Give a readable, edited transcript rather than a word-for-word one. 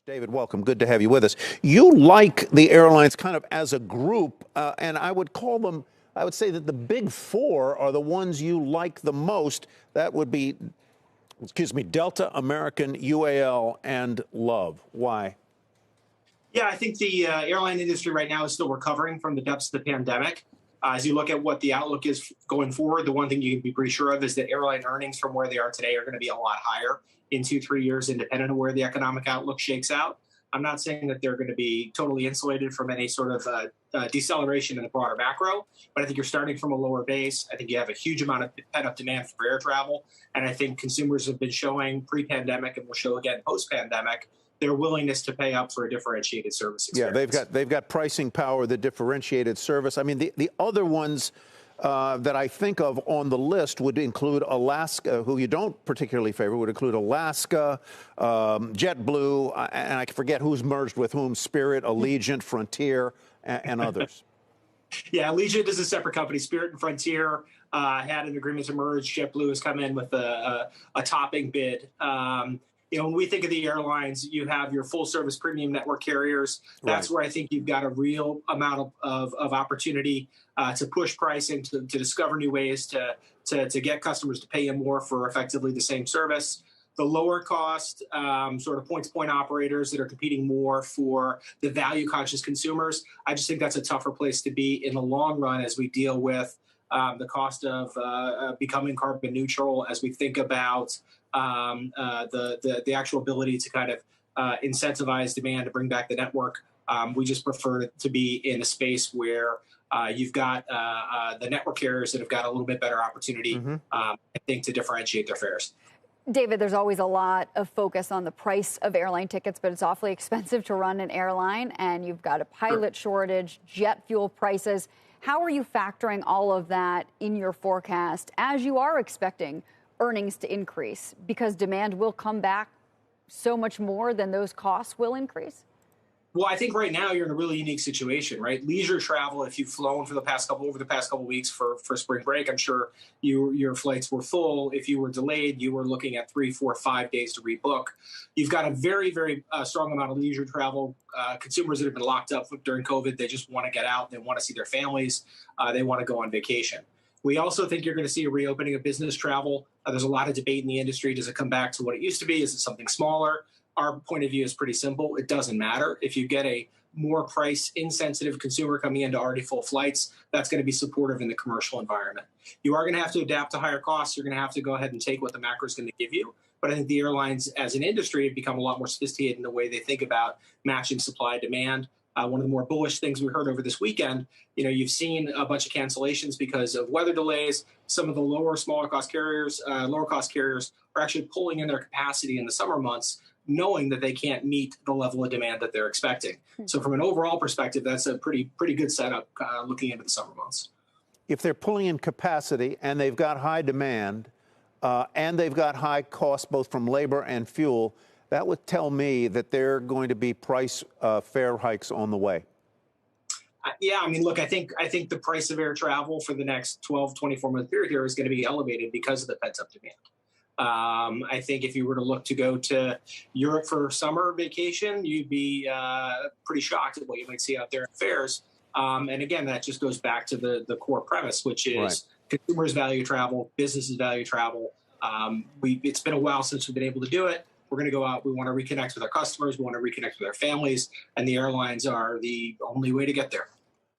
David, welcome. Good to have you with us. You like the airlines kind of as a group, and I would call them, I would say that the big four are the ones you like the most. That would be, Delta, American, UAL, and Love. Why? Yeah, I think the airline industry right now is still recovering from the depths of the pandemic. As you look at what the outlook is going forward, the one thing you can be pretty sure of is that airline earnings from where they are today are going to be a lot higher in 2-3 years, independent of where the economic outlook shakes out. I'm not saying that they're going to be totally insulated from any sort of deceleration in the broader macro, but I think you're starting from a lower base. I think you have a huge amount of pent-up demand for air travel, and I think consumers have been showing pre-pandemic and will show again post-pandemic their willingness to pay up for a differentiated service experience. Yeah, they've got pricing power, the differentiated service. I mean, the other ones that I think of on the list would include Alaska, who you don't particularly favor, would include Alaska, JetBlue, and I forget who's merged with whom, Spirit, Allegiant, Frontier, and others. Yeah, Allegiant is a separate company. Spirit and Frontier had an agreement to merge. JetBlue has come in with a topping bid. When we think of the airlines, you have your full-service premium network carriers. That's right. Where I think you've got a real amount of opportunity to push pricing, to discover new ways to get customers to pay you more for effectively the same service. The lower cost sort of point-to-point operators that are competing more for the value-conscious consumers, I just think that's a tougher place to be in the long run as we deal with the cost of becoming carbon neutral, as we think about the actual ability to kind of incentivize demand to bring back the network. We just prefer to be in a space where you've got the network carriers that have got a little bit better opportunity, I think, to differentiate their fares. David, there's always a lot of focus on the price of airline tickets, but it's awfully expensive to run an airline, and you've got a pilot shortage, jet fuel prices. How are you factoring all of that in your forecast as you are expecting earnings to increase, because demand will come back so much more than those costs will increase? Well, I think right now you're in a really unique situation, right? Leisure travel, if you've flown over the past couple weeks for spring break, I'm sure your flights were full. If you were delayed, you were looking at 3, 4, 5 days to rebook. You've got a very, very strong amount of leisure travel. Consumers that have been locked up during COVID, they just want to get out. They want to see their families. They want to go on vacation. We also think you're going to see a reopening of business travel. There's a lot of debate in the industry. Does it come back to what it used to be? Is it something smaller? Our point of view is pretty simple. It doesn't matter. If you get a more price insensitive consumer coming into already full flights, that's going to be supportive in the commercial environment. You are going to have to adapt to higher costs. You're going to have to go ahead and take what the macro is going to give you. But I think the airlines as an industry have become a lot more sophisticated in the way they think about matching supply demand. One of the more bullish things we heard over this weekend, you've seen a bunch of cancellations because of weather delays. Some of the smaller cost carriers are actually pulling in their capacity in the summer months, knowing that they can't meet the level of demand that they're expecting. So from an overall perspective, that's a pretty good setup looking into the summer months. If they're pulling in capacity and they've got high demand and they've got high costs both from labor and fuel, that would tell me that there are going to be fare hikes on the way. Yeah, I mean, look, I think the price of air travel for the next 12, 24-month period here is going to be elevated because of the pent-up demand. I think if you were to look to go to Europe for summer vacation, you'd be pretty shocked at what you might see out there in fares. And again, that just goes back to the core premise, which is consumers value travel, businesses value travel. It's been a while since we've been able to do it. We're going to go out. We want to reconnect with our customers. We want to reconnect with our families. And the airlines are the only way to get there.